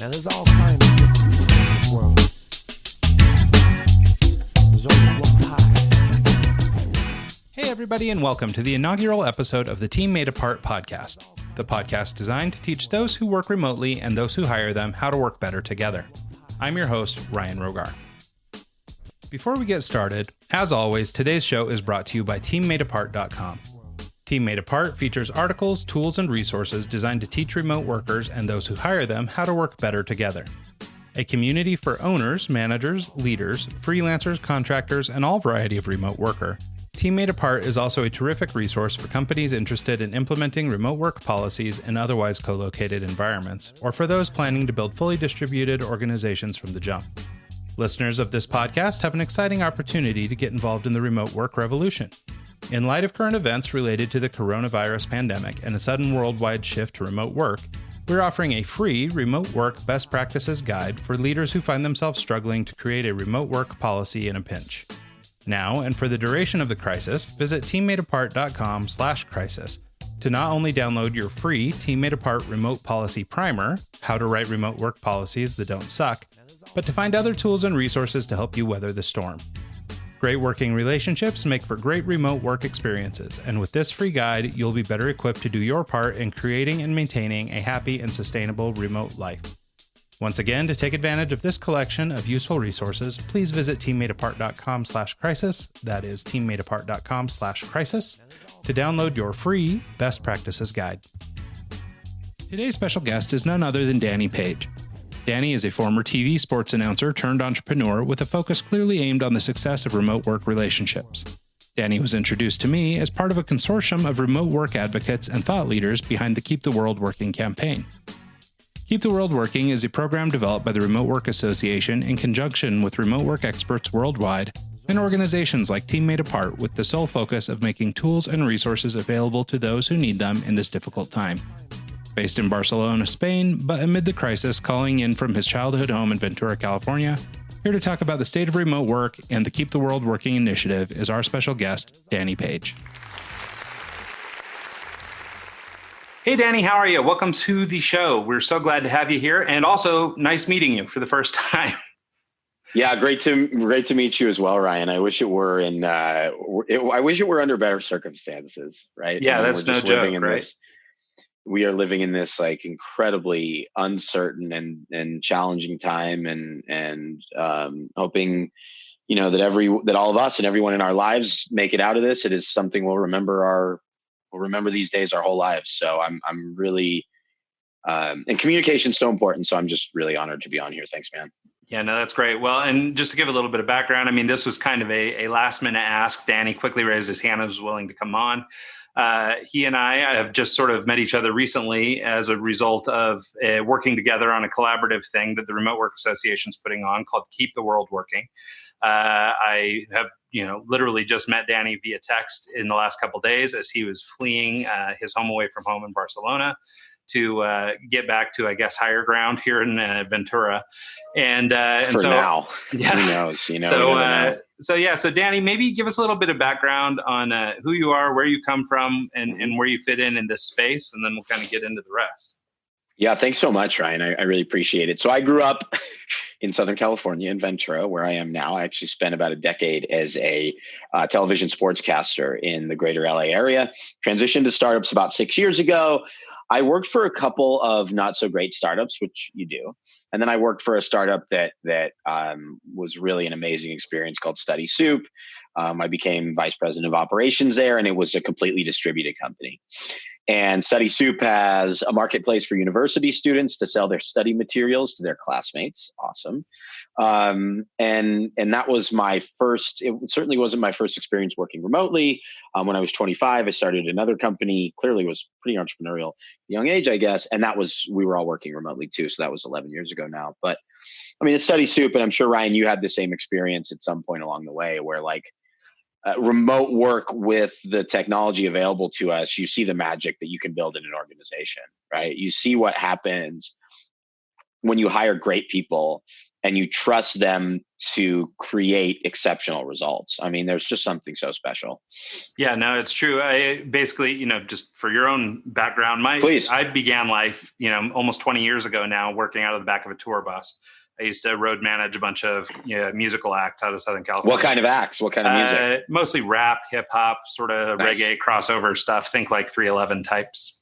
Now there's all kinds of different people in this world. There's only one high. Hey everybody, and welcome to the inaugural episode of the Team Made Apart podcast, the podcast designed to teach those who work remotely and those who hire them how to work better together. I'm your host, Ryan Rogar. Before we get started, as always, today's show is brought to you by TeamMadeApart.com. Team Made Apart features articles, tools, and resources designed to teach remote workers and those who hire them how to work better together. A community for owners, managers, leaders, freelancers, contractors, and all variety of remote worker, Team Made Apart is also a terrific resource for companies interested in implementing remote work policies in otherwise co-located environments, or for those planning to build fully distributed organizations from the jump. Listeners of this podcast have an exciting opportunity to get involved in the remote work revolution. In light of current events related to the coronavirus pandemic and a sudden worldwide shift to remote work, we're offering a free remote work best practices guide for leaders who find themselves struggling to create a remote work policy in a pinch. Now, and for the duration of the crisis, visit teammadeapart.com/crisis to not only download your free Team Made Apart Remote Policy Primer, how to write remote work policies that don't suck, but to find other tools and resources to help you weather the storm. Great working relationships make for great remote work experiences, and with this free guide, you'll be better equipped to do your part in creating and maintaining a happy and sustainable remote life. Once again, to take advantage of this collection of useful resources, please visit teammadeapart.com/crisis, that is teammadeapart.com/crisis, to download your free Best Practices Guide. Today's special guest is none other than Danny Page. Danny is a former TV sports announcer turned entrepreneur with a focus clearly aimed on the success of remote work relationships. Danny was introduced to me as part of a consortium of remote work advocates and thought leaders behind the Keep the World Working campaign. Keep the World Working is a program developed by the Remote Work Association in conjunction with remote work experts worldwide and organizations like Team Made Apart with the sole focus of making tools and resources available to those who need them in this difficult time. Based in Barcelona, Spain, but amid the crisis calling in from his childhood home in Ventura, California, here to talk about the state of remote work and the Keep the World Working initiative is our special guest, Danny Page. Hey, Danny, how are you? Welcome to the show. We're so glad to have you here, and also nice meeting you for the first time. Yeah, great to meet you as well, Ryan. I wish it were I wish it were under better circumstances, right? Yeah, that's no joke, right? We are living in this like incredibly uncertain and challenging time, and hoping, that all of us and everyone in our lives make it out of this. It is something we'll remember these days our whole lives. So I'm really, and communication is so important. So I'm just really honored to be on here. Thanks, man. Yeah, no, that's great. Well, and just to give a little bit of background, I mean, this was kind of a last minute ask. Danny quickly raised his hand and was willing to come on. He and I have just sort of met each other recently as a result of working together on a collaborative thing that the Remote Work Association is putting on called Keep the World Working. I have, literally just met Danny via text in the last couple of days as he was fleeing his home away from home in Barcelona to get back to, I guess, higher ground here in Ventura. And so now, yeah. Who knows? So Danny, maybe give us a little bit of background on who you are, where you come from, and where you fit in this space, and then we'll kind of get into the rest. Yeah, thanks so much, Ryan. I really appreciate it. So I grew up in Southern California, in Ventura, where I am now. I actually spent about a decade as a television sportscaster in the greater LA area. Transitioned to startups about 6 years ago. I worked for a couple of not so great startups, which you do. And then I worked for a startup that was really an amazing experience called Study Soup. I became vice president of operations there, and it was a completely distributed company. And Study Soup has a marketplace for university students to sell their study materials to their classmates. Awesome. And that was my first, it certainly wasn't my first experience working remotely. When I was 25, I started another company, clearly was pretty entrepreneurial at a young age, I guess. And we were all working remotely too. So that was 11 years ago now. But I mean, it's Study Soup. And I'm sure, Ryan, you had the same experience at some point along the way where remote work with the technology available to us, you see the magic that you can build in an organization, right? You see what happens when you hire great people and you trust them to create exceptional results. I mean, there's just something so special. Yeah, no, it's true. I basically, just for your own background, Please. I began life, almost 20 years ago now, working out of the back of a tour bus. I used to road manage a bunch of musical acts out of Southern California. What kind of acts? What kind of music? Mostly rap, hip hop, sort of nice. Reggae crossover stuff. Think like 311 types.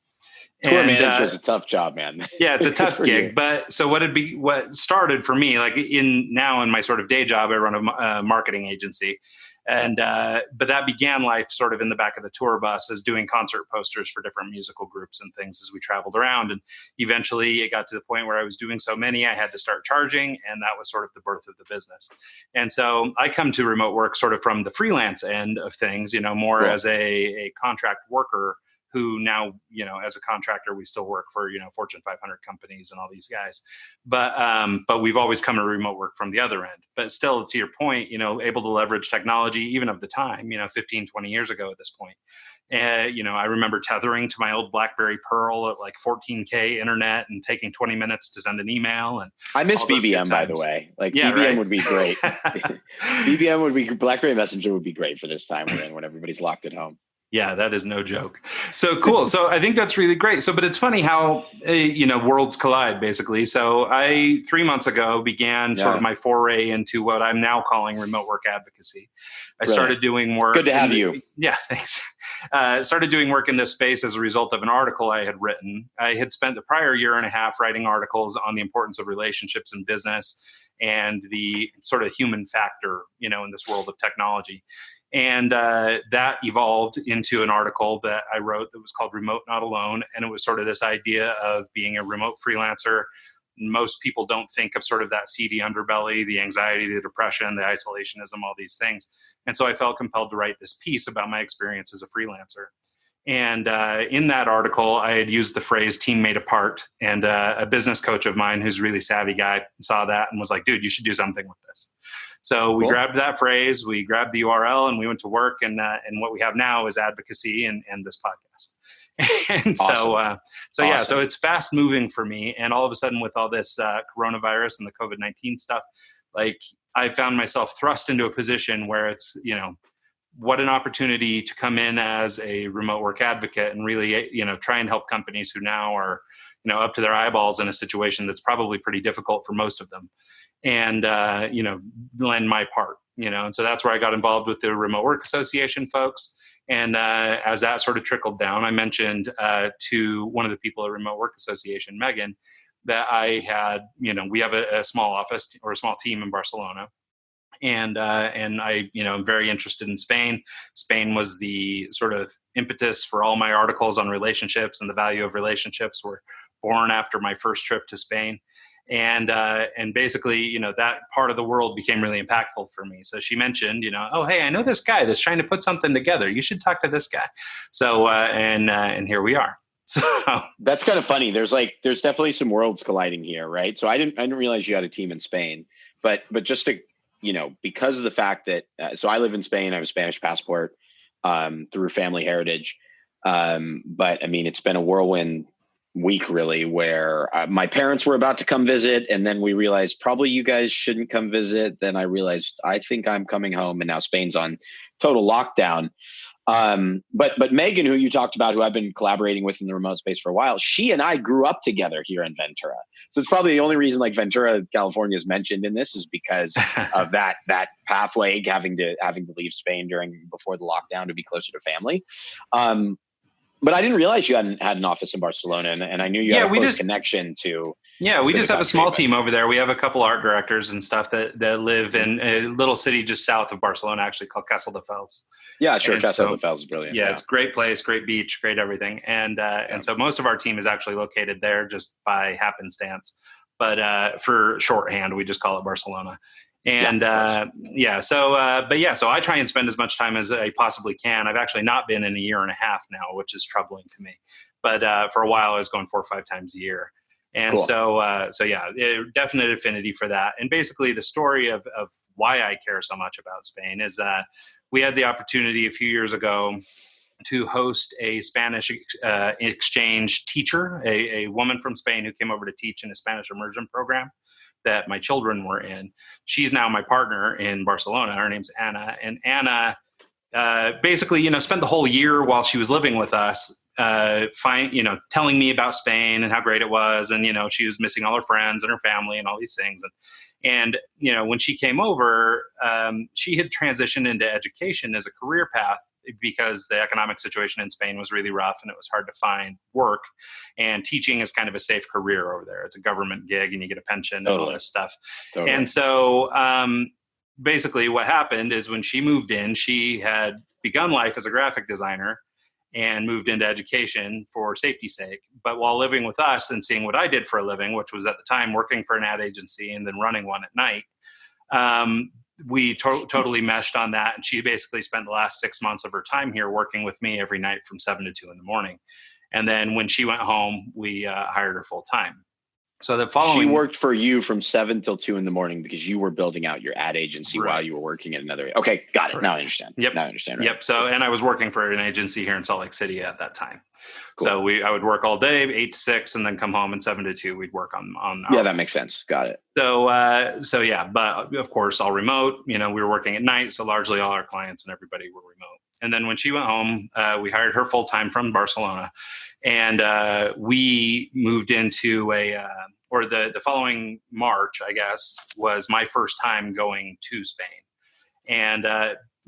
Tour manager is a tough job, man. Yeah, it's a tough gig. You. But so what started for me, like in my sort of day job, I run a marketing agency. And, but that began life sort of in the back of the tour bus as doing concert posters for different musical groups and things as we traveled around. And eventually it got to the point where I was doing so many, I had to start charging. And that was sort of the birth of the business. And so I come to remote work sort of from the freelance end of things, more cool. As a contract worker who now, as a contractor, we still work for, Fortune 500 companies and all these guys. But we've always come to remote work from the other end. But still, to your point, able to leverage technology, even of the time, 15, 20 years ago at this point. And, I remember tethering to my old BlackBerry Pearl at like 14K internet and taking 20 minutes to send an email. And I miss BBM, by the way. Like BBM right? would be great. BBM would be, BlackBerry Messenger would be great for this time when everybody's locked at home. Yeah, that is no joke. So cool. So I think that's really great. So, but it's funny how, worlds collide basically. So I, 3 months ago, began sort of my foray into what I'm now calling remote work advocacy. I started doing work. Good to have you. Yeah, thanks. Started doing work in this space as a result of an article I had written. I had spent the prior year and a half writing articles on the importance of relationships in business and the sort of human factor, in this world of technology. And that evolved into an article that I wrote that was called Remote Not Alone. And it was sort of this idea of being a remote freelancer. Most people don't think of sort of that seedy underbelly, the anxiety, the depression, the isolationism, all these things. And so I felt compelled to write this piece about my experience as a freelancer. And in that article, I had used the phrase team made apart. And a business coach of mine who's a really savvy guy saw that and was like, dude, you should do something with this. So we grabbed that phrase, we grabbed the URL, and we went to work. And what we have now is advocacy and this podcast. And awesome. So it's fast moving for me. And all of a sudden, with all this coronavirus and the COVID-19 stuff, like I found myself thrust into a position where it's, what an opportunity to come in as a remote work advocate and really, try and help companies who now are, up to their eyeballs in a situation that's probably pretty difficult for most of them. And, lend my part, and so that's where I got involved with the Remote Work Association folks. And as that sort of trickled down, I mentioned to one of the people at Remote Work Association, Megan, that I had, we have a small office or a small team in Barcelona. And I, am very interested in Spain. Spain was the sort of impetus for all my articles on relationships, and the value of relationships were born after my first trip to Spain. And basically, that part of the world became really impactful for me. So she mentioned, oh, hey, I know this guy that's trying to put something together. You should talk to this guy. So, and here we are. So that's kind of funny. There's definitely some worlds colliding here, right? So I didn't realize you had a team in Spain, but just to, because of the fact that, so I live in Spain, I have a Spanish passport through family heritage. But I mean, it's been a whirlwind week really, where my parents were about to come visit, and then we realized probably you guys shouldn't come visit. Then I realized I think I'm coming home, and now Spain's on total lockdown. But Megan, who you talked about, who I've been collaborating with in the remote space for a while, she and I grew up together here in Ventura. So it's probably the only reason like Ventura, California is mentioned in this is because of that pathway, having to leave Spain before the lockdown to be closer to family. But I didn't realize you had an office in Barcelona, and I knew you had a close connection to. Yeah, we just have a small team over there. We have a couple art directors and stuff that live in a little city just south of Barcelona, actually called Castelldefels. Yeah, sure. Castelldefels is brilliant. Yeah, it's a great place, great beach, great everything. And so most of our team is actually located there just by happenstance. But for shorthand, we just call it Barcelona. And so I try and spend as much time as I possibly can. I've actually not been in a year and a half now, which is troubling to me. But for a while, I was going 4 or 5 times a year. And cool. Definite affinity for that. And basically the story of why I care so much about Spain is that we had the opportunity a few years ago to host a Spanish exchange teacher, a woman from Spain who came over to teach in a Spanish immersion program. that my children were in. She's now my partner in Barcelona. Her name's Anna. And Anna basically, spent the whole year while she was living with us, telling me about Spain and how great it was. And, she was missing all her friends and her family and all these things. And when she came over, she had transitioned into education as a career path because the economic situation in Spain was really rough and it was hard to find work. And teaching is kind of a safe career over there. It's a government gig and you get a pension and all this stuff. Totally. And so basically what happened is when she moved in, she had begun life as a graphic designer and moved into education for safety's sake. But while living with us and seeing what I did for a living, which was at the time working for an ad agency and then running one at night, we totally meshed on that. And she basically spent the last 6 months of her time here working with me every night from 7 to 2 in the morning. And then when she went home, we hired her full time. So the following, she worked for you from 7 till 2 in the morning because you were building out your ad agency while you were working at another. Okay, got it. Correct. Now I understand. Yep. Now I understand. Right? Yep. So, and I was working for an agency here in Salt Lake City at that time. Cool. So I would work all day, 8 to 6, and then come home, and 7 to 2 we'd work on. Yeah, that makes sense. Got it. So yeah, but of course, all remote. We were working at night, so largely all our clients and everybody were remote. And then when she went home, we hired her full time from Barcelona, and we moved into the following March, I guess, was my first time going to Spain. And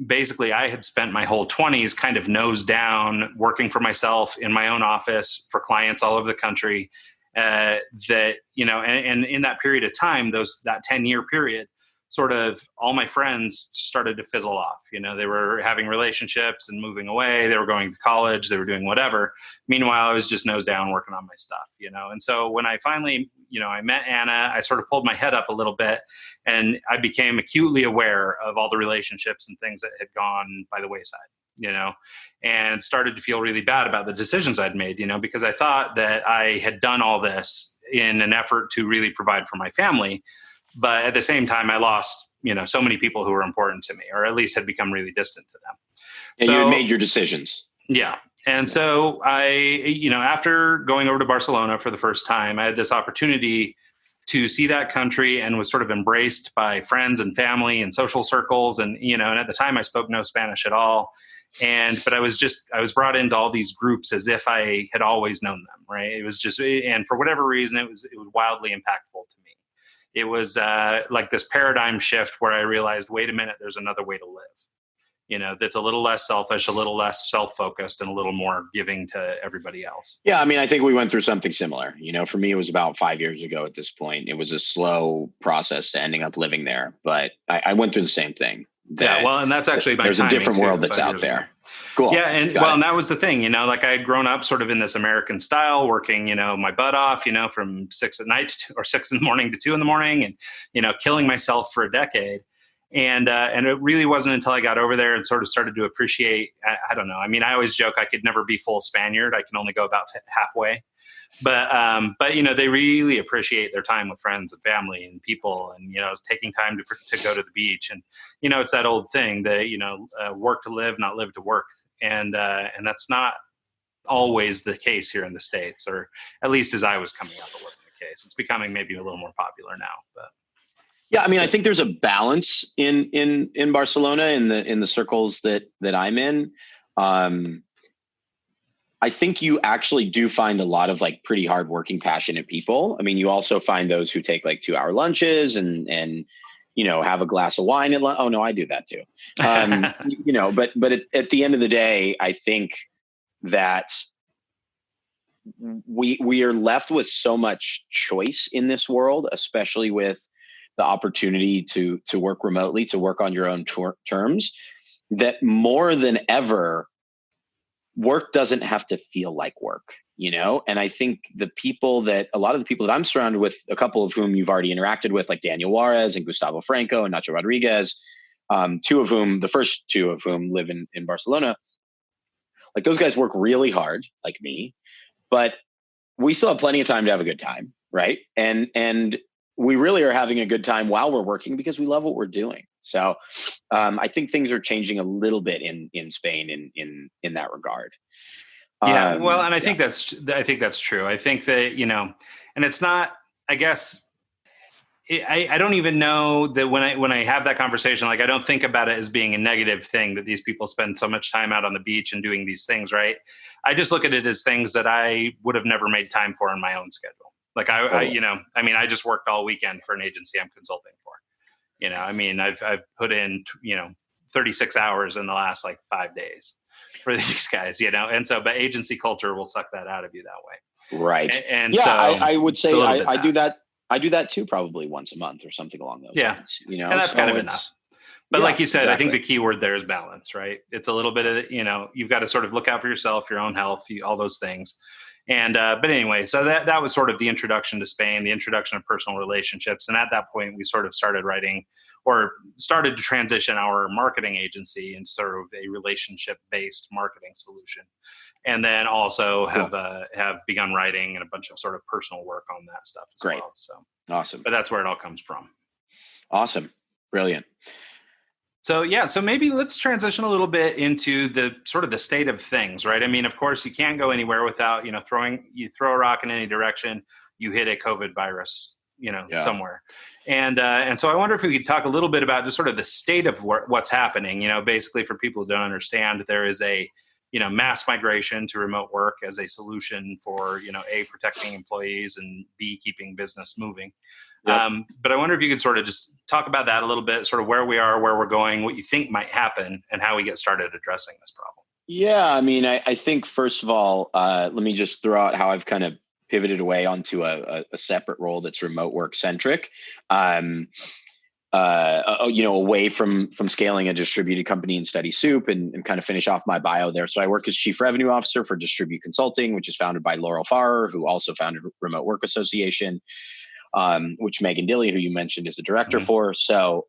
basically, I had spent my whole 20s kind of nose down, working for myself in my own office for clients all over the country. And in that period of time, that 10-year period, sort of all my friends started to fizzle off. They were having relationships and moving away. They were going to college. They were doing whatever. Meanwhile, I was just nose down working on my stuff, And so when I finally, I met Anna, I sort of pulled my head up a little bit and I became acutely aware of all the relationships and things that had gone by the wayside, and started to feel really bad about the decisions I'd made, because I thought that I had done all this in an effort to really provide for my family. But at the same time, I lost, so many people who were important to me, or at least had become really distant to them. And you had made your decisions. Yeah. And so I, after going over to Barcelona for the first time, I had this opportunity to see that country and was sort of embraced by friends and family and social circles. And, and at the time I spoke no Spanish at all. But I was brought into all these groups as if I had always known them. Right. It was just, and for whatever reason, it was wildly impactful to me. It was like this paradigm shift where I realized, wait a minute, there's another way to live, that's a little less selfish, a little less self-focused, and a little more giving to everybody else. Yeah. I mean, I think we went through something similar. For me, it was about 5 years ago at this point. It was a slow process to ending up living there, but I went through the same thing. Yeah, well, and that's actually my there's a different world that's out there. Cool. Yeah, and and that was the thing, like I had grown up sort of in this American style, working, my butt off, from 6 at night or 6 in the morning to 2 in the morning, and killing myself for a decade. And it really wasn't until I got over there and sort of started to appreciate. I don't know. I mean, I always joke I could never be full Spaniard. I can only go about halfway. But they really appreciate their time with friends and family and people, and taking time to go to the beach, and it's that old thing that work to live, not live to work, and that's not always the case here in the States, or at least as I was coming up, it wasn't the case. It's becoming maybe a little more popular now, but. Yeah, I mean, I think there's a balance in Barcelona in the circles that I'm in. I think you actually do find a lot of like pretty hardworking, passionate people. I mean, you also find those who take like 2-hour lunches and have a glass of wine at lunch. Oh no, I do that too. But at the end of the day, I think that we are left with so much choice in this world, especially with the opportunity to work remotely, to work on your own terms, that more than ever, work doesn't have to feel like work, And I think a lot of the people that I'm surrounded with, a couple of whom you've already interacted with, like Daniel Juarez and Gustavo Franco and Nacho Rodriguez, the first two of whom live in Barcelona, like those guys work really hard, like me, but we still have plenty of time to have a good time, right? And we really are having a good time while we're working because we love what we're doing. So I think things are changing a little bit in Spain in that regard. Yeah, well, and I think that's true. I think that, and it's not, I guess, I don't even know that when I have that conversation, like I don't think about it as being a negative thing that these people spend so much time out on the beach and doing these things, right? I just look at it as things that I would have never made time for in my own schedule. Like Totally. I just worked all weekend for an agency I'm consulting for. I've put in 36 hours in the last like 5 days for these guys, and so but agency culture will suck that out of you that way. Right. And yeah, so I would say I do that. that. I do that too, probably once a month or something along those lines. And that's kind of enough. But like you said, exactly. I think the key word there is balance, right? It's a little bit of, you've got to sort of look out for yourself, your own health, all those things. And, but anyway, so that was sort of the introduction to Spain, the introduction of personal relationships. And at that point, we sort of started to transition our marketing agency into sort of a relationship-based marketing solution. And then also have begun writing and a bunch of sort of personal work on that stuff as well. So awesome. But that's where it all comes from. Awesome. Brilliant. So maybe let's transition a little bit into the sort of the state of things, right? I mean, of course, you can't go anywhere without, you throw a rock in any direction, you hit a COVID virus, somewhere. And so I wonder if we could talk a little bit about just sort of the state of what's happening, basically for people who don't understand, there is a, mass migration to remote work as a solution for, A, protecting employees and B, keeping business moving. Yep. But I wonder if you could sort of just talk about that a little bit, sort of where we are, where we're going, what you think might happen, and how we get started addressing this problem. Yeah, I mean, I think first of all, let me just throw out how I've kind of pivoted away onto a separate role that's remote work centric, away from scaling a distributed company in Steady Soup and kind of finish off my bio there. So I work as Chief Revenue Officer for Distribute Consulting, which is founded by Laurel Farrer, who also founded Remote Work Association. Which Megan Dilley, who you mentioned, is the director for. So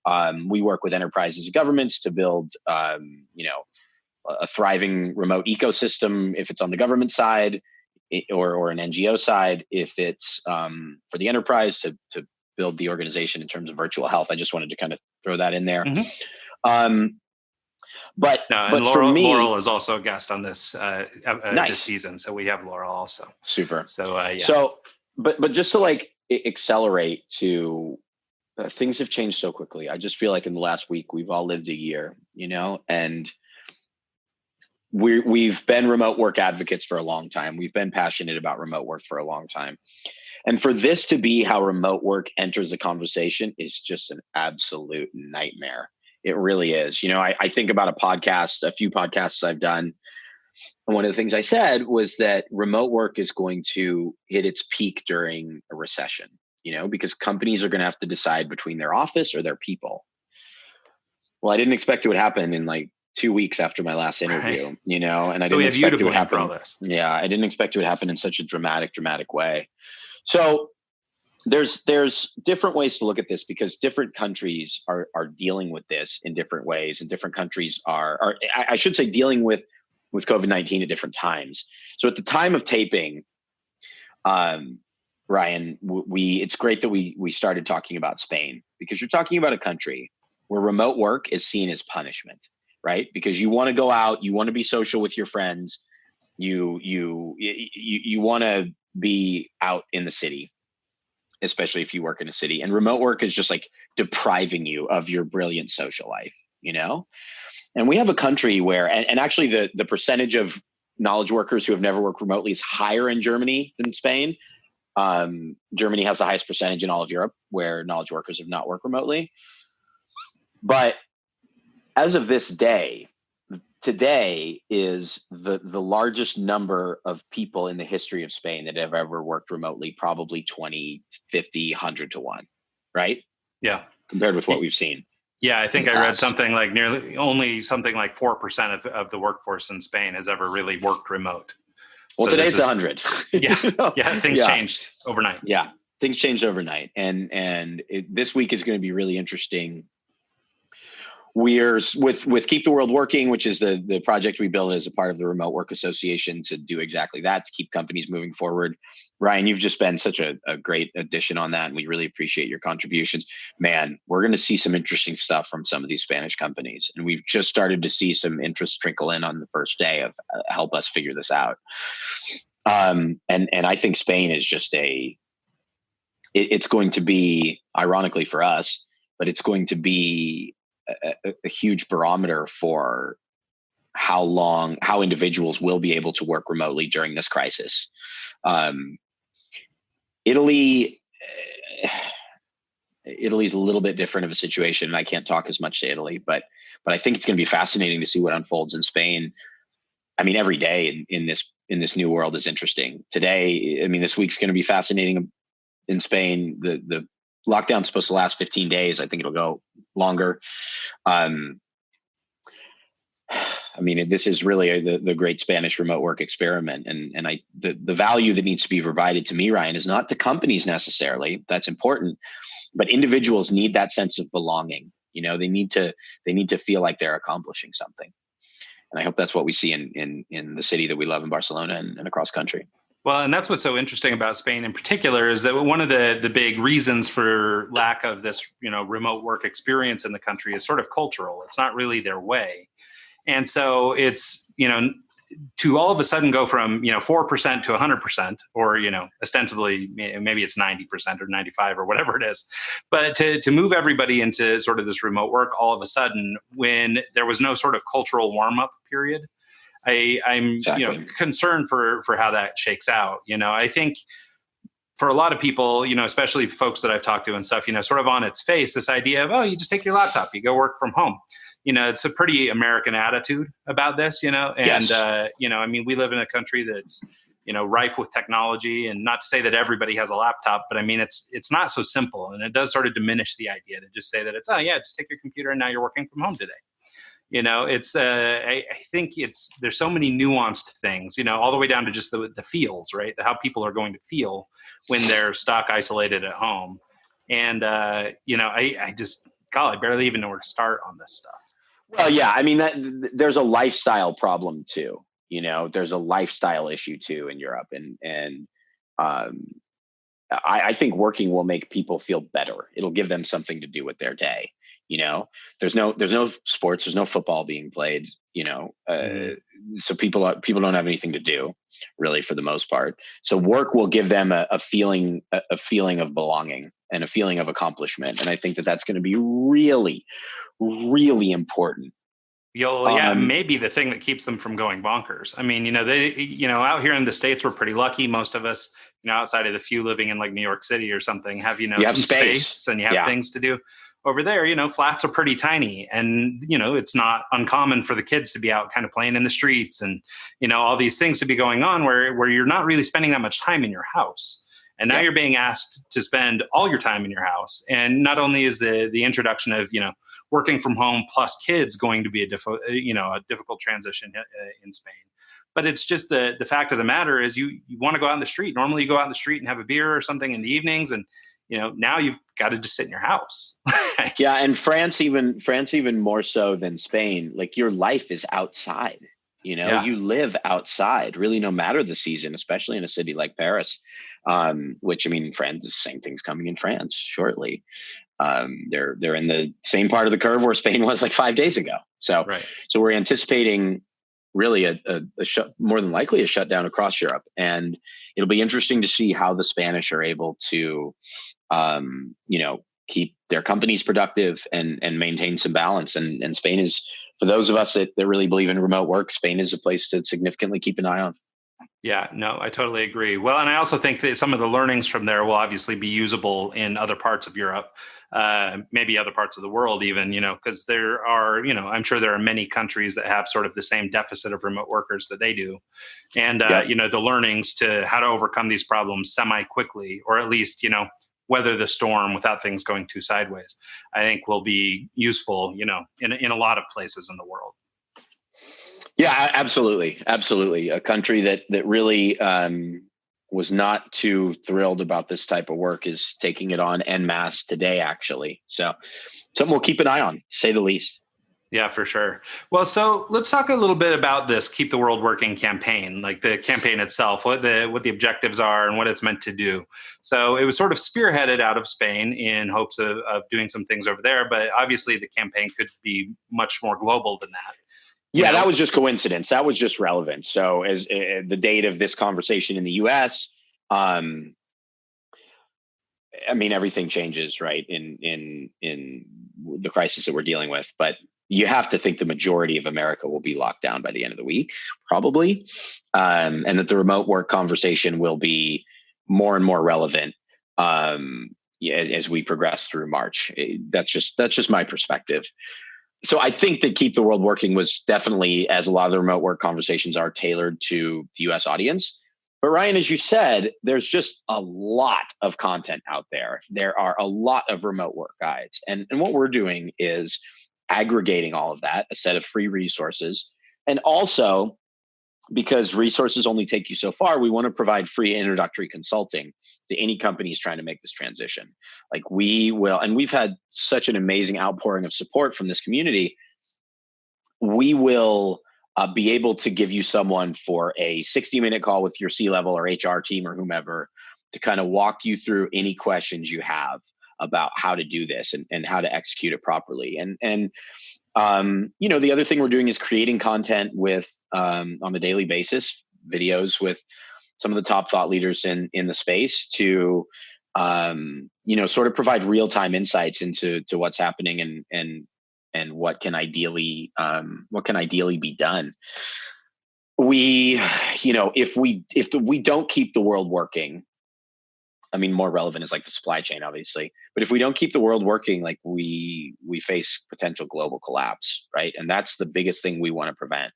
we work with enterprises and governments to build, a thriving remote ecosystem if it's on the government side or an NGO side, if it's for the enterprise to build the organization in terms of virtual health. I just wanted to kind of throw that in there. But Laurel, for me, Laurel is also a guest on this nice. This season. So we have Laurel also. Super. So, yeah. So, but just to accelerate to things have changed so quickly. I just feel like in the last week we've all lived a year, and we've been remote work advocates for a long time. We've been passionate about remote work for a long time. And for this to be how remote work enters the conversation is just an absolute nightmare. It really is. I think about a few podcasts I've done. And one of the things I said was that remote work is going to hit its peak during a recession, because companies are going to have to decide between their office or their people. Well, I didn't expect it would happen in like 2 weeks after my last interview, right. And I so didn't expect it would happen. For all this. Yeah, I didn't expect it would happen in such a dramatic way. So there's different ways to look at this because different countries are dealing with this in different ways, and different countries are I should say dealing with COVID-19 at different times. So at the time of taping, Ryan, it's great that we started talking about Spain, because you're talking about a country where remote work is seen as punishment, right? Because you want to go out, you want to be social with your friends, you want to be out in the city, especially if you work in a city, and remote work is just like depriving you of your brilliant social life, And we have a country where, and actually the percentage of knowledge workers who have never worked remotely is higher in Germany than Spain. Germany has the highest percentage in all of Europe where knowledge workers have not worked remotely. But as of this day, today is the largest number of people in the history of Spain that have ever worked remotely, probably 20, 50, 100 to 1, right? Yeah. Compared with what we've seen. Yeah, I think I read something like only something like 4% of the workforce in Spain has ever really worked remote. Well, so today's 100. Yeah, things changed overnight. Yeah, things changed overnight, and this week is going to be really interesting. We're with Keep the World Working, which is the project we built as a part of the Remote Work Association to do exactly that, to keep companies moving forward. Ryan, you've just been such a great addition on that, and we really appreciate your contributions. Man, we're going to see some interesting stuff from some of these Spanish companies, and we've just started to see some interest trickle in on the first day of help us figure this out. And I think Spain is just it's going to be, ironically for us, but it's going to be a huge barometer for how individuals will be able to work remotely during this crisis. Italy's a little bit different of a situation, and I can't talk as much to Italy, but I think it's going to be fascinating to see what unfolds in Spain. I mean, every day in this new world is interesting. Today, I mean, this week's going to be fascinating in Spain. The lockdown's supposed to last 15 days. I think it'll go longer. I mean, this is really the great Spanish remote work experiment. And the value that needs to be provided to me, Ryan, is not to companies necessarily. That's important, but individuals need that sense of belonging. You know, they need to feel like they're accomplishing something. And I hope that's what we see in the city that we love in Barcelona and across country. Well, and that's what's so interesting about Spain in particular is that one of the big reasons for lack of this, remote work experience in the country is sort of cultural. It's not really their way. And so it's, to all of a sudden go from, 4% to 100%, or, ostensibly, maybe it's 90% or 95 or whatever it is. But to move everybody into sort of this remote work all of a sudden, when there was no sort of cultural warm-up period, I'm Exactly. Concerned for how that shakes out. I think for a lot of people, especially folks that I've talked to and stuff, sort of on its face, this idea of, oh, you just take your laptop, you go work from home. It's a pretty American attitude about this, and, Yes. I mean, we live in a country that's, rife with technology, and not to say that everybody has a laptop, but I mean, it's not so simple, and it does sort of diminish the idea to just say that it's, oh yeah, just take your computer and now you're working from home today. It's I think there's so many nuanced things, all the way down to just the feels, right? How people are going to feel when they're stuck isolated at home. And, I barely even know where to start on this stuff. Well, yeah, I mean, there's a lifestyle problem too. There's a lifestyle issue too in Europe, and I think working will make people feel better. It'll give them something to do with their day. There's no sports, there's no football being played. So people don't have anything to do, really, for the most part. So work will give them a feeling of belonging and a feeling of accomplishment, and I think that's going to be really, really important. Maybe the thing that keeps them from going bonkers. I mean, they, out here in the States, we're pretty lucky. Most of us, outside of the few living in like New York City or something, have, you some have space and you have things to do. Over there, flats are pretty tiny, and, it's not uncommon for the kids to be out kind of playing in the streets, and, all these things to be going on where you're not really spending that much time in your house. And now you're being asked to spend all your time in your house. And not only is the introduction of, working from home plus kids going to be a difficult transition in Spain, but it's just the fact of the matter is you want to go out in the street. Normally you go out in the street and have a beer or something in the evenings, and now you've got to just sit in your house. Yeah, and France even more so than Spain. Like, your life is outside. You live outside, really, no matter the season, especially in a city like Paris, which, I mean, France, the same thing's coming in France shortly. They're in the same part of the curve where Spain was like 5 days ago. So, right. So we're anticipating really more than likely a shutdown across Europe, and it'll be interesting to see how the Spanish are able to, keep their companies productive and maintain some balance. And Spain is, for those of us that really believe in remote work, Spain is a place to significantly keep an eye on. Yeah, no, I totally agree. Well, and I also think that some of the learnings from there will obviously be usable in other parts of Europe, maybe other parts of the world even, because there are, I'm sure there are many countries that have sort of the same deficit of remote workers that they do. And, the learnings to how to overcome these problems semi-quickly, or at least, weather the storm without things going too sideways, I think will be useful, in a lot of places in the world. Yeah, absolutely. Absolutely. A country that really was not too thrilled about this type of work is taking it on en masse today, actually. So something we'll keep an eye on, to say the least. Yeah, for sure. Well, so let's talk a little bit about this Keep the World Working campaign, like the campaign itself, what the objectives are and what it's meant to do. So it was sort of spearheaded out of Spain in hopes of doing some things over there, but obviously the campaign could be much more global than that. Yeah, that was just coincidence. That was just relevant. So as the date of this conversation in the U.S., I mean, everything changes, right? In the crisis that we're dealing with, but you have to think the majority of America will be locked down by the end of the week, probably, and that the remote work conversation will be more and more relevant as we progress through March. That's just my perspective. So I think that Keep the World Working was definitely, as a lot of the remote work conversations are, tailored to the US audience. But Ryan, as you said, there's just a lot of content out there. There are a lot of remote work guides. And what we're doing is aggregating all of that, a set of free resources. And also, because resources only take you so far, we want to provide free introductory consulting to any companies trying to make this transition. Like we will, and we've had such an amazing outpouring of support from this community. We will be able to give you someone for a 60-minute call with your C-level or HR team or whomever to kind of walk you through any questions you have about how to do this and how to execute it properly. And the other thing we're doing is creating content with on a daily basis, videos with some of the top thought leaders in the space to sort of provide real-time insights into what's happening and what can ideally be done. If we don't keep the world working, I mean, more relevant is like the supply chain, obviously. But if we don't keep the world working, like we face potential global collapse, right? And that's the biggest thing we want to prevent.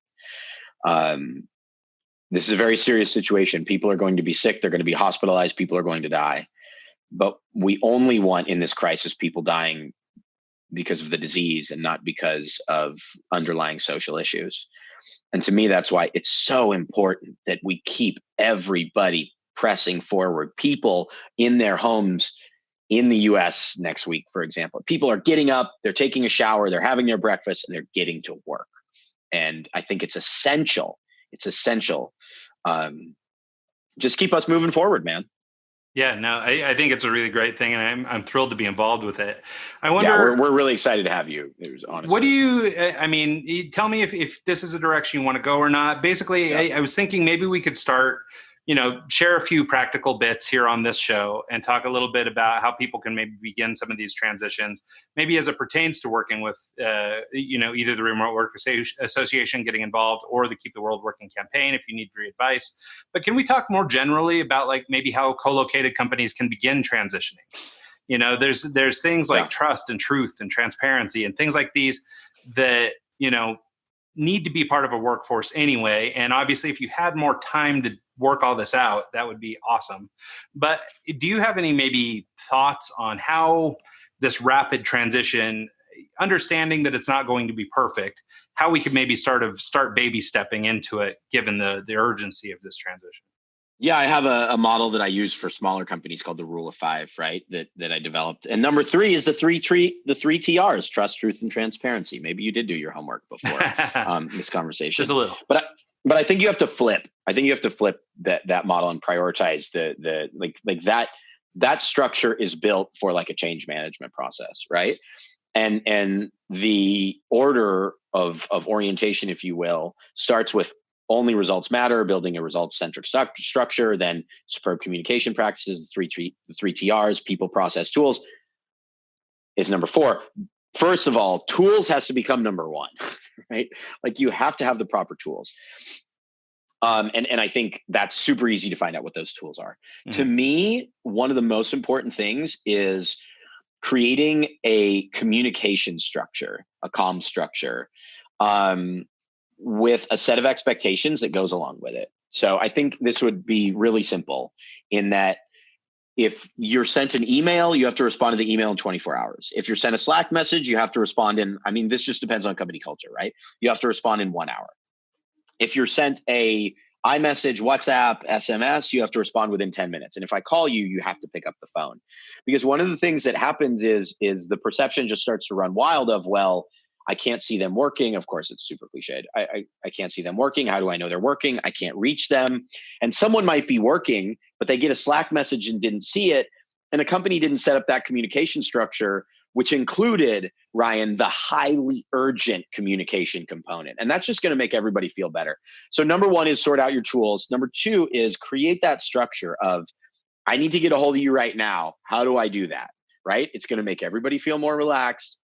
This is a very serious situation. People are going to be sick. They're going to be hospitalized. People are going to die. But we only want in this crisis people dying because of the disease and not because of underlying social issues. And to me, that's why it's so important that we keep everybody pressing forward. People in their homes in the US next week, for example, people are getting up, they're taking a shower, they're having their breakfast, and they're getting to work. And I think it's essential. Just keep us moving forward, man. Yeah, no, I think it's a really great thing, and I'm thrilled to be involved with it. I wonder. Yeah, we're really excited to have you. Honestly. What do you tell me if this is a direction you want to go or not? Basically, yeah. I was thinking maybe we could start, share a few practical bits here on this show and talk a little bit about how people can maybe begin some of these transitions, maybe as it pertains to working with, either the Remote Work Association getting involved or the Keep the World Working campaign if you need free advice. But can we talk more generally about like maybe how co-located companies can begin transitioning? There's things like trust and truth and transparency and things like these that, need to be part of a workforce anyway. And obviously, if you had more time to work all this out, that would be awesome. But do you have any maybe thoughts on how this rapid transition, understanding that it's not going to be perfect, how we could maybe start baby stepping into it, given the urgency of this transition? Yeah, I have a model that I use for smaller companies called the Rule of Five, right? That I developed. And number 3 is the three TRs: trust, truth, and transparency. Maybe you did do your homework before this conversation. Just a little. But I think you have to flip. I think you have to flip that model and prioritize that structure is built for like a change management process, right? And the order of orientation, if you will, starts with only results matter, building a results-centric structure, then superb communication practices, the three TRs, people, process, tools is number 4. First of all, tools has to become number 1, right? Like you have to have the proper tools. And I think that's super easy to find out what those tools are. Mm-hmm. To me, one of the most important things is creating a communication structure, a comm structure, with a set of expectations that goes along with it. So I think this would be really simple in that if you're sent an email, you have to respond to the email in 24 hours. If you're sent a Slack message, you have to respond this just depends on company culture, right? You have to respond in 1 hour. If you're sent a iMessage, WhatsApp, SMS, you have to respond within 10 minutes. And if I call you, you have to pick up the phone. Because one of the things that happens is the perception just starts to run wild of, well, I can't see them working. Of course, it's super cliched. I can't see them working. How do I know they're working? I can't reach them. And someone might be working, but they get a Slack message and didn't see it. And a company didn't set up that communication structure, which included, Ryan, the highly urgent communication component. And that's just going to make everybody feel better. So number 1 is sort out your tools. Number 2 is create that structure of, I need to get a hold of you right now. How do I do that? Right? It's going to make everybody feel more relaxed,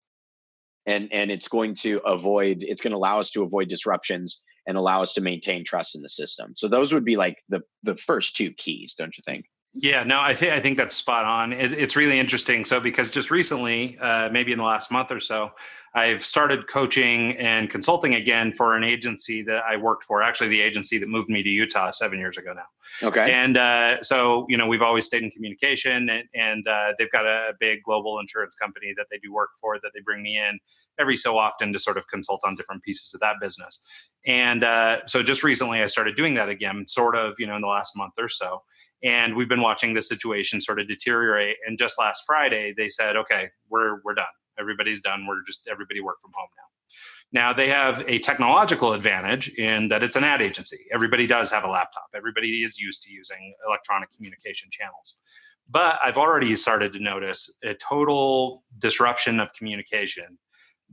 and it's going to allow us to avoid disruptions and allow us to maintain trust in the system. So those would be like the first two keys, don't you think? Yeah, no, I think that's spot on. It's really interesting. So because just recently, maybe in the last month or so, I've started coaching and consulting again for an agency that I worked for. Actually, the agency that moved me to Utah 7 years ago now. Okay. And so we've always stayed in communication, and they've got a big global insurance company that they do work for that they bring me in every so often to sort of consult on different pieces of that business. And so just recently, I started doing that again, sort of in the last month or so. And we've been watching the situation sort of deteriorate. And just last Friday, they said, okay, we're done. Everybody's done. Everybody work from home now. Now they have a technological advantage in that it's an ad agency. Everybody does have a laptop. Everybody is used to using electronic communication channels. But I've already started to notice a total disruption of communication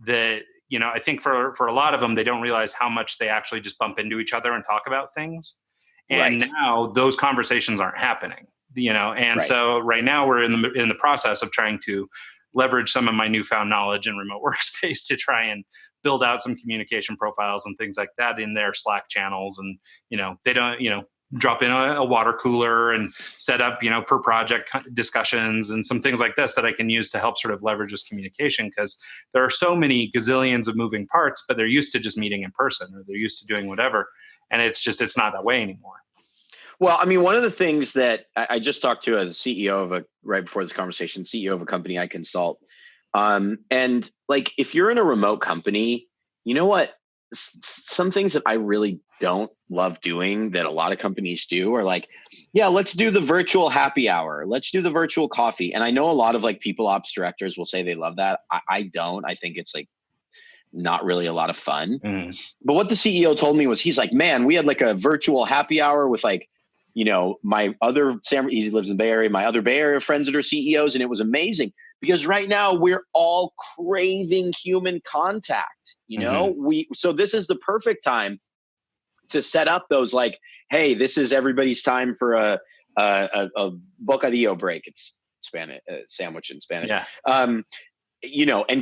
that, I think for a lot of them, they don't realize how much they actually just bump into each other and talk about things. And right. now those conversations aren't happening, and right. So right now we're in the process of trying to leverage some of my newfound knowledge in remote workspace to try and build out some communication profiles and things like that in their Slack channels. And, they don't, drop in a water cooler and set up, per project discussions and some things like this that I can use to help sort of leverage this communication, because there are so many gazillions of moving parts, but they're used to just meeting in person, or they're used to doing whatever. And it's not that way anymore. Well, I mean, one of the things that I just talked to the CEO right before this conversation, CEO of a company I consult. And like, if you're in a remote company, you know what? Some things that I really don't love doing that a lot of companies do are like, yeah, let's do the virtual happy hour. Let's do the virtual coffee. And I know a lot of like people ops directors will say they love that. I don't. I think it's like not really a lot of fun. But what the CEO told me was, he's like, man, we had like a virtual happy hour with like, my other, he lives in the Bay Area, my other Bay Area friends that are CEOs. And it was amazing because right now we're all craving human contact. So this is the perfect time to set up those like, hey, this is everybody's time for a bocadillo break. It's Spanish, sandwich in Spanish. Yeah. And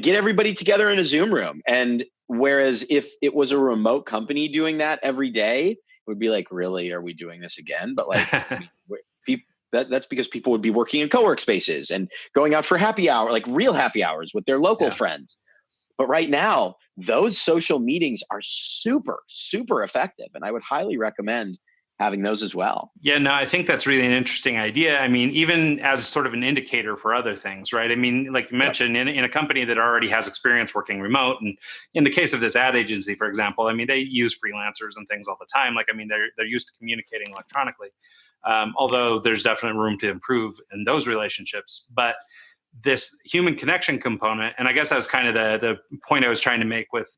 get everybody together in a Zoom room. And whereas if it was a remote company doing that every day, it would be like, really, are we doing this again? But like, that's because people would be working in co-work spaces and going out for happy hour, like real happy hours with their local friends. But right now, those social meetings are super, super effective. And I would highly recommend having those as well. Yeah, no, I think that's really an interesting idea. I mean, even as sort of an indicator for other things, right? I mean, like you mentioned, in a company that already has experience working remote, and in the case of this ad agency, for example, I mean, they use freelancers and things all the time. Like, I mean, they're used to communicating electronically, although there's definitely room to improve in those relationships. But this human connection component, and I guess that's kind of the point I was trying to make with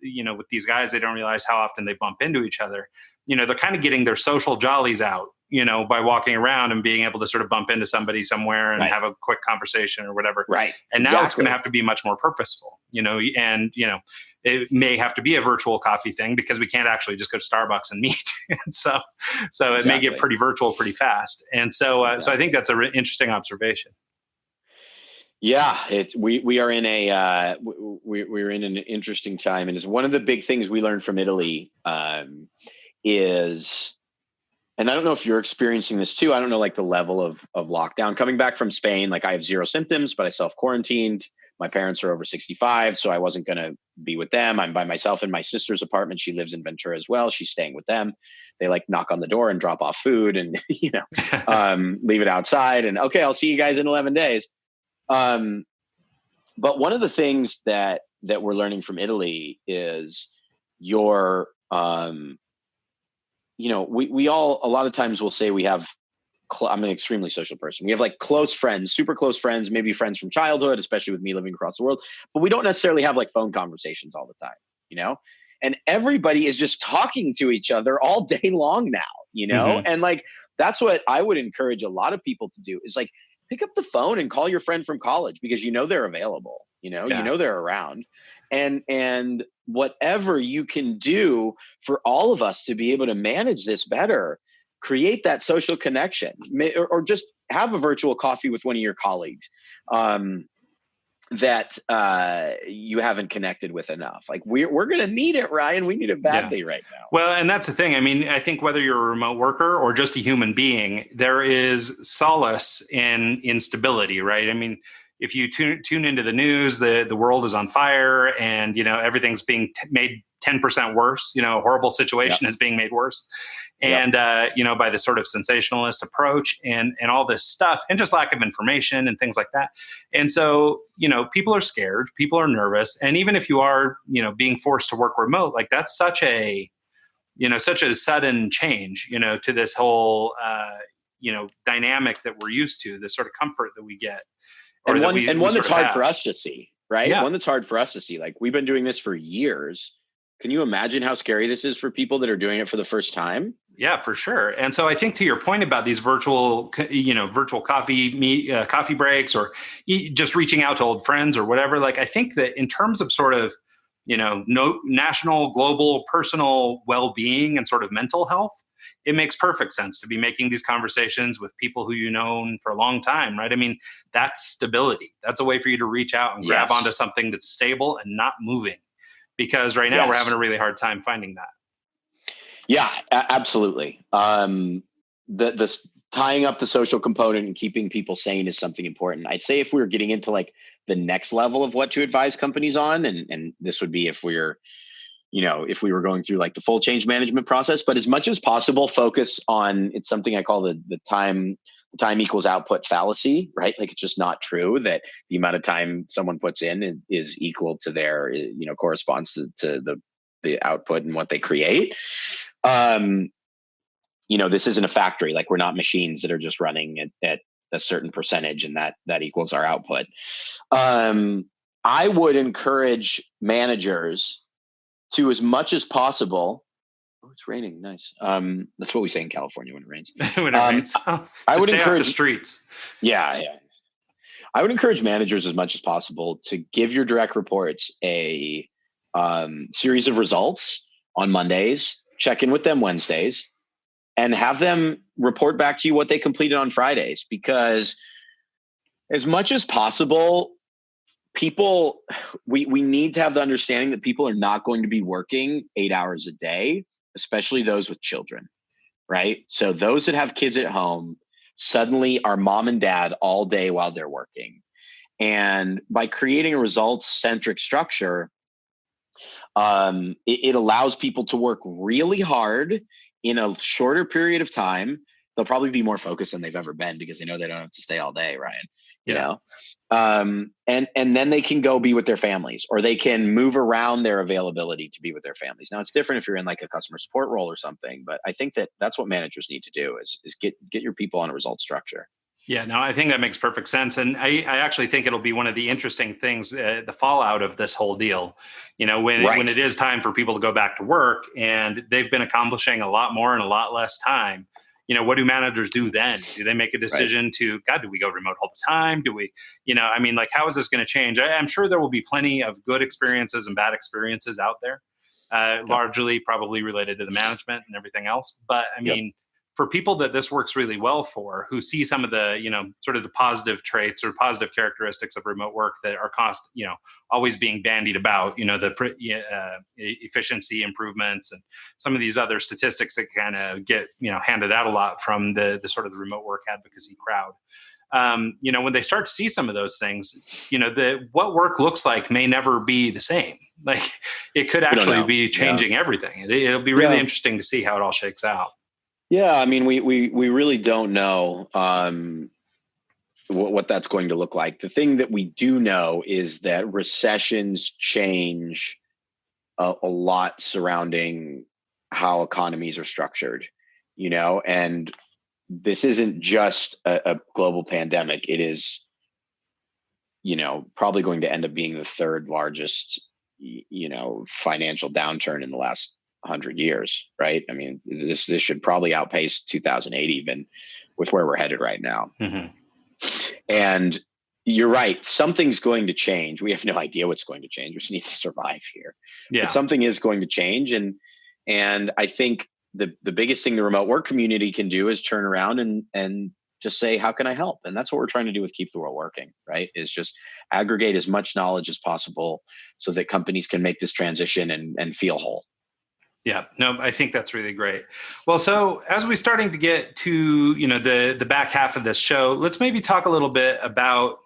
these guys. They don't realize how often they bump into each other. They're kind of getting their social jollies out, by walking around and being able to sort of bump into somebody somewhere and have a quick conversation or whatever. Right. And now it's going to have to be much more purposeful, and it may have to be a virtual coffee thing because we can't actually just go to Starbucks and meet. And so it may get pretty virtual pretty fast. And so, so I think that's an interesting observation. Yeah, we are in we're in an interesting time, and it's one of the big things we learned from Italy is, and I don't know if you're experiencing this too. I don't know like the level of lockdown coming back from Spain. Like I have 0 symptoms, but I self-quarantined. My parents are over 65, so I wasn't going to be with them. I'm by myself in my sister's apartment. She lives in Ventura as well. She's staying with them. They like knock on the door and drop off food and leave it outside. And okay, I'll see you guys in 11 days. But one of the things that we're learning from Italy is we all, a lot of times we'll say we have, I'm an extremely social person. We have like close friends, super close friends, maybe friends from childhood, especially with me living across the world, but we don't necessarily have like phone conversations all the time, and everybody is just talking to each other all day long now, and like, that's what I would encourage a lot of people to do is like, pick up the phone and call your friend from college because they're available, they're around, and whatever you can do for all of us to be able to manage this better. create that social connection, or just have a virtual coffee with one of your colleagues that you haven't connected with enough. Like we're going to need it, Ryan. We need it badly right now. Well, and that's the thing. I mean, I think whether you're a remote worker or just a human being, there is solace in instability, right? I mean, if you tune into the news, the world is on fire, and everything's being made 10% worse. A horrible situation is being made worse, and by the sort of sensationalist approach and all this stuff, and just lack of information and things like that. And so people are scared, people are nervous, and even if you are being forced to work remote, like that's such a sudden change to this whole dynamic that we're used to, this sort of comfort that we get. And one that's hard for us to see, right? Yeah. One that's hard for us to see. Like, we've been doing this for years. Can you imagine how scary this is for people that are doing it for the first time? Yeah, for sure. And so I think to your point about these virtual coffee breaks, or just reaching out to old friends or whatever, like I think that in terms of sort of, national, global, personal well-being and sort of mental health, it makes perfect sense to be making these conversations with people who you've known for a long time, right? I mean, that's stability. That's a way for you to reach out and grab onto something that's stable and not moving. Because right now we're having a really hard time finding that. Yeah, absolutely. The tying up the social component and keeping people sane is something important. I'd say if we were getting into like the next level of what to advise companies on, and this would be if we were going through like the full change management process, but as much as possible, focus on, it's something I call the time equals output fallacy, right? Like, it's just not true that the amount of time someone puts in is equal to their, corresponds to the output and what they create. This isn't a factory. Like, we're not machines that are just running at a certain percentage and that equals our output. I would encourage managers to, as much as possible. Oh, it's raining. Nice. That's what we say in California when it rains. When it rains. I would encourage the streets. Yeah. I would encourage managers as much as possible to give your direct reports a series of results on Mondays, check in with them Wednesdays, and have them report back to you what they completed on Fridays. Because as much as possible, we need to have the understanding that people are not going to be working 8 hours a day, especially those with children, right? So those that have kids at home suddenly are mom and dad all day while they're working. And by creating a results-centric structure, it allows people to work really hard in a shorter period of time. They'll probably be more focused than they've ever been because they know they don't have to stay all day, Ryan. And then they can go be with their families, or they can move around their availability to be with their families. Now, it's different if you're in like a customer support role or something, but I think that's what managers need to do is get your people on a result structure. Yeah, no, I think that makes perfect sense. And I actually think it'll be one of the interesting things, the fallout of this whole deal, when it is time for people to go back to work and they've been accomplishing a lot more in a lot less time. What do managers do then? Do they make a decision to, God, do we go remote all the time? Do we, how is this going to change? I'm sure there will be plenty of good experiences and bad experiences out there, largely probably related to the management and everything else. But I mean, for people that this works really well for, who see some of the, sort of the positive traits or positive characteristics of remote work that are always being bandied about, the efficiency improvements and some of these other statistics that kind of get, handed out a lot from the sort of the remote work advocacy crowd. When they start to see some of those things, what work looks like may never be the same. Like, it could actually be changing everything. It'll be really interesting to see how it all shakes out. Yeah, I mean, we really don't know what that's going to look like. The thing that we do know is that recessions change a lot surrounding how economies are structured, and this isn't just a global pandemic. It is, probably going to end up being the third largest, financial downturn in the last 100 years, right? I mean, this should probably outpace 2008 even, with where we're headed right now. Mm-hmm. And you're right, something's going to change. We have no idea what's going to change. We just need to survive here. But something is going to change, and I think the biggest thing the remote work community can do is turn around and just say, how can I help? And that's what we're trying to do with Keep the World Working, right? Is just aggregate as much knowledge as possible so that companies can make this transition and feel whole. Yeah, no, I think that's really great. Well, so as we're starting to get to, the back half of this show, let's maybe talk a little bit about,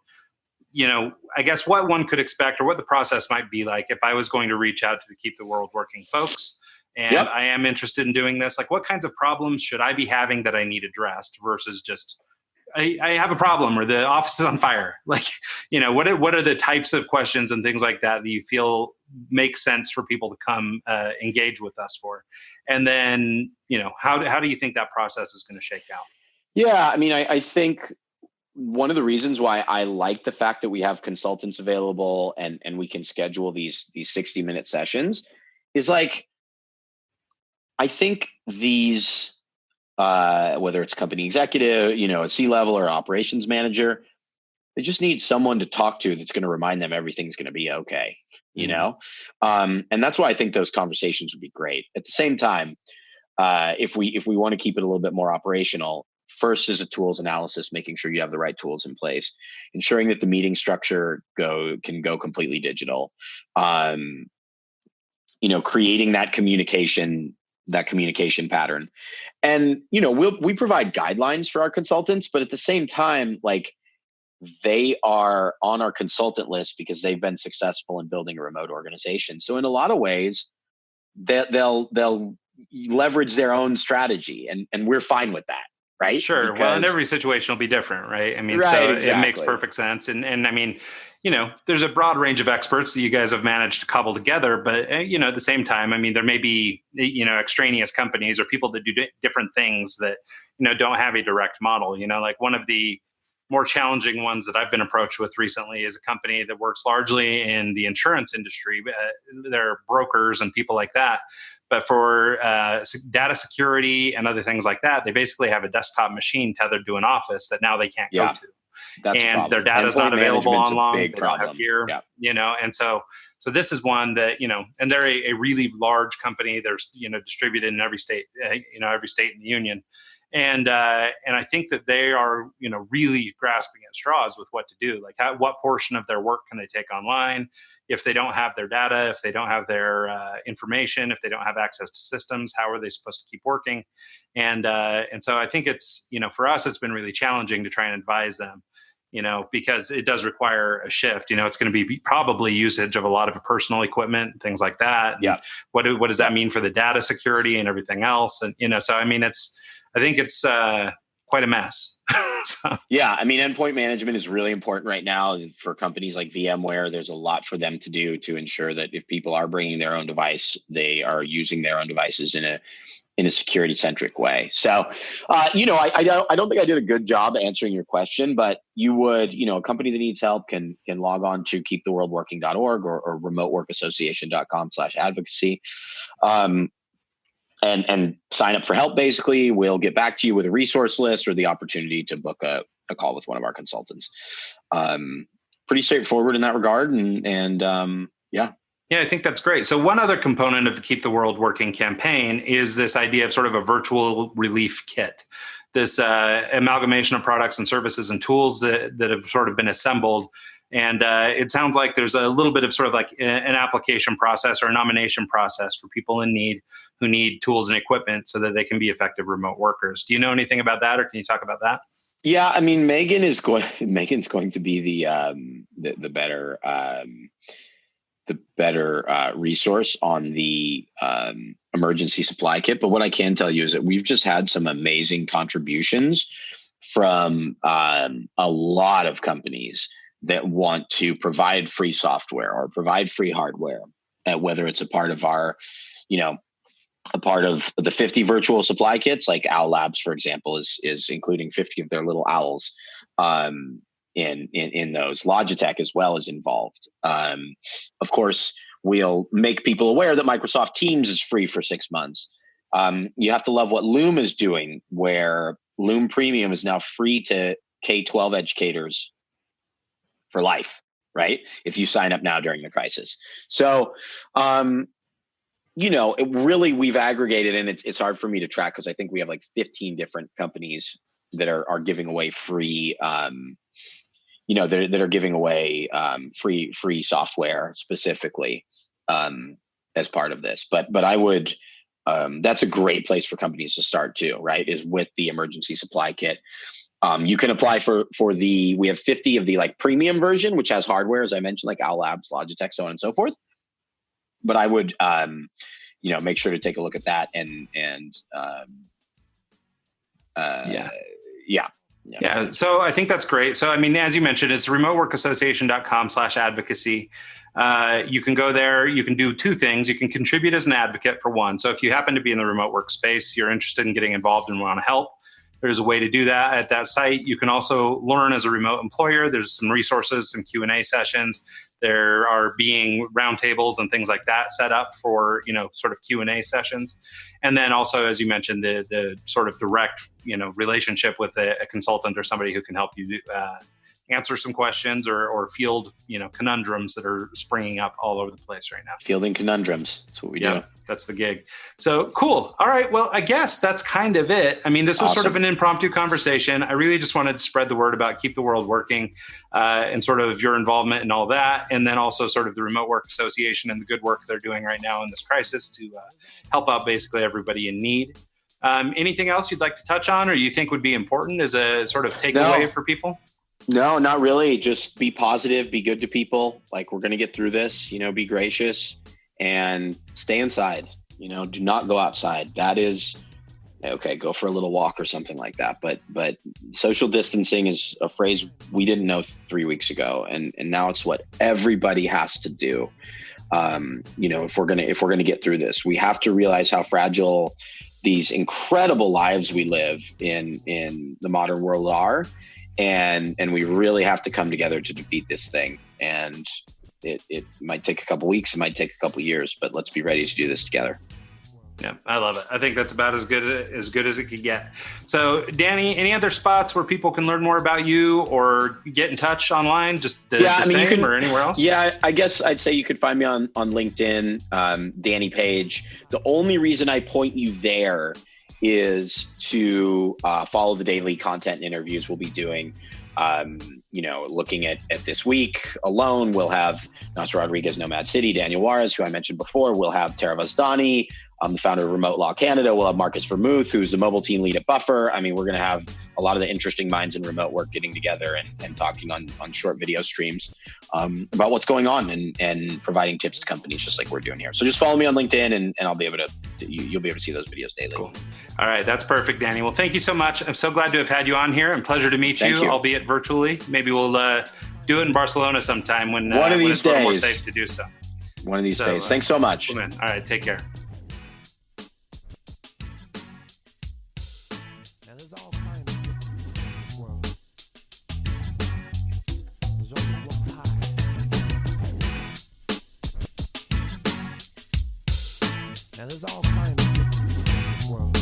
I guess what one could expect or what the process might be like if I was going to reach out to the Keep the World Working folks. And Yep. I am interested in doing this. Like, what kinds of problems should I be having that I need addressed versus just, I have a problem or the office is on fire. Like, what are the types of questions and things like that you feel make sense for people to come engage with us for? And then, how do you think that process is going to shake out? Yeah, I mean, I think one of the reasons why I like the fact that we have consultants available and we can schedule these 60-minute sessions is like, I think these, whether it's company executive, a C-level or operations manager, they just need someone to talk to that's going to remind them everything's going to be okay, and that's why I think those conversations would be great. At the same time, if we want to keep it a little bit more operational, first is a tools analysis, making sure you have the right tools in place, ensuring that the meeting structure can go completely digital, creating that communication pattern. And, we provide guidelines for our consultants, but at the same time, like, they are on our consultant list because they've been successful in building a remote organization. So in a lot of ways, they'll leverage their own strategy, and we're fine with that. Right. Sure. Well, and every situation will be different, right? I mean, right, so exactly. It makes perfect sense. And I mean, there's a broad range of experts that you guys have managed to cobble together, but at the same time, I mean, there may be, extraneous companies or people that do different things that, don't have a direct model. Like one of the more challenging ones that I've been approached with recently is a company that works largely in the insurance industry. They're brokers and people like that. But for data security and other things like that, they basically have a desktop machine tethered to an office that now they can't go to. That's and their data is not available online. They don't have gear, and so this is one that, and they're a really large company. They're, distributed in every state, every state in the union. And I think that they are, really grasping at straws with what to do. Like, what portion of their work can they take online if they don't have their data, if they don't have their information, if they don't have access to systems? How are they supposed to keep working? And so I think it's, for us, it's been really challenging to try and advise them, because it does require a shift. It's going to be probably usage of a lot of personal equipment, things like that. Yeah. What does that mean for the data security and everything else? And so I mean, I think it's quite a mess. So. Yeah, I mean, endpoint management is really important right now for companies like VMware. There's a lot for them to do to ensure that if people are bringing their own device, they are using their own devices in a security-centric way. So, I don't think I did a good job answering your question, but you would, a company that needs help can log on to keeptheworldworking.org or remoteworkassociation.com/advocacy. And sign up for help. Basically, we'll get back to you with a resource list or the opportunity to book a call with one of our consultants. Pretty straightforward in that regard. And yeah. Yeah, I think that's great. So one other component of the Keep the World Working campaign is this idea of sort of a virtual relief kit, this amalgamation of products and services and tools that have sort of been assembled. And it sounds like there's a little bit of sort of like an application process or a nomination process for people in need who need tools and equipment so that they can be effective remote workers. Do you know anything about that, or can you talk about that? Yeah, I mean, Megan's going to be the better resource on the emergency supply kit. But what I can tell you is that we've just had some amazing contributions from a lot of companies that want to provide free software or provide free hardware, whether it's a part of our, a part of the 50 virtual supply kits, like Owl Labs, for example, is including 50 of their little owls in those. Logitech as well is involved. Of course, we'll make people aware that Microsoft Teams is free for 6 months. You have to love what Loom is doing, where Loom Premium is now free to K-12 educators for life, right? If you sign up now during the crisis. So, we've aggregated, and it's hard for me to track because I think we have like 15 different companies that are giving away free, that are giving away free software specifically as part of this. But I would, that's a great place for companies to start too, right? Is with the emergency supply kit. You can apply for we have 50 of the like premium version, which has hardware, as I mentioned, like Owl Labs, Logitech, so on and so forth. But I would, make sure to take a look at that and Yeah. So I think that's great. So, I mean, as you mentioned, it's remoteworkassociation.com/advocacy. You can go there. You can do two things. You can contribute as an advocate for one. So if you happen to be in the remote work space, you're interested in getting involved and want to help, there's a way to do that at that site. You can also learn as a remote employer. There's some resources, some Q&A sessions. There are being roundtables and things like that set up for, sort of Q&A sessions. And then also, as you mentioned, the sort of direct, relationship with a consultant or somebody who can help you answer some questions or field, conundrums that are springing up all over the place right now. Fielding conundrums. That's what we do. That's the gig. So cool. All right. Well, I guess that's kind of it. I mean, this was sort of an impromptu conversation. I really just wanted to spread the word about Keep the World Working and sort of your involvement and all that. And then also sort of the Remote Work Association and the good work they're doing right now in this crisis to help out basically everybody in need. Anything else you'd like to touch on or you think would be important as a sort of takeaway for people? No, not really. Just be positive, be good to people. Like, we're going to get through this, be gracious and stay inside, do not go outside. That is okay. Go for a little walk or something like that. But social distancing is a phrase we didn't know 3 weeks ago. And now it's what everybody has to do. If we're going to get through this, we have to realize how fragile these incredible lives we live in the modern world are. And we really have to come together to defeat this thing. And it might take a couple weeks, it might take a couple years, but let's be ready to do this together. Yeah, I love it. I think that's about as good as it could get. So, Danny, any other spots where people can learn more about you or get in touch online? Just the same or anywhere else? Yeah, I guess I'd say you could find me on LinkedIn, Danny Page. The only reason I point you there is to follow the daily content and interviews we'll be doing. Looking at this week alone, we'll have Nasser Rodriguez, Nomad City, Daniel Juarez, who I mentioned before. We'll have Tara Vazdani, the founder of Remote Law Canada. We'll have Marcus Vermouth, who's the mobile team lead at Buffer. I mean, we're going to have a lot of the interesting minds in remote work getting together and talking on short video streams about what's going on and providing tips to companies just like we're doing here. So just follow me on LinkedIn and I'll be able to, you'll be able to see those videos daily. Cool. All right. That's perfect, Danny. Well, thank you so much. I'm so glad to have had you on here and pleasure to meet you, albeit virtually. Maybe we'll do it in Barcelona sometime when it's a little more safe to do so. One of these days. Thanks so much. Cool, man. All right. Take care. Now there's all kinds of different people in this world. There's only one pie. Now there's all kinds of different people in this world.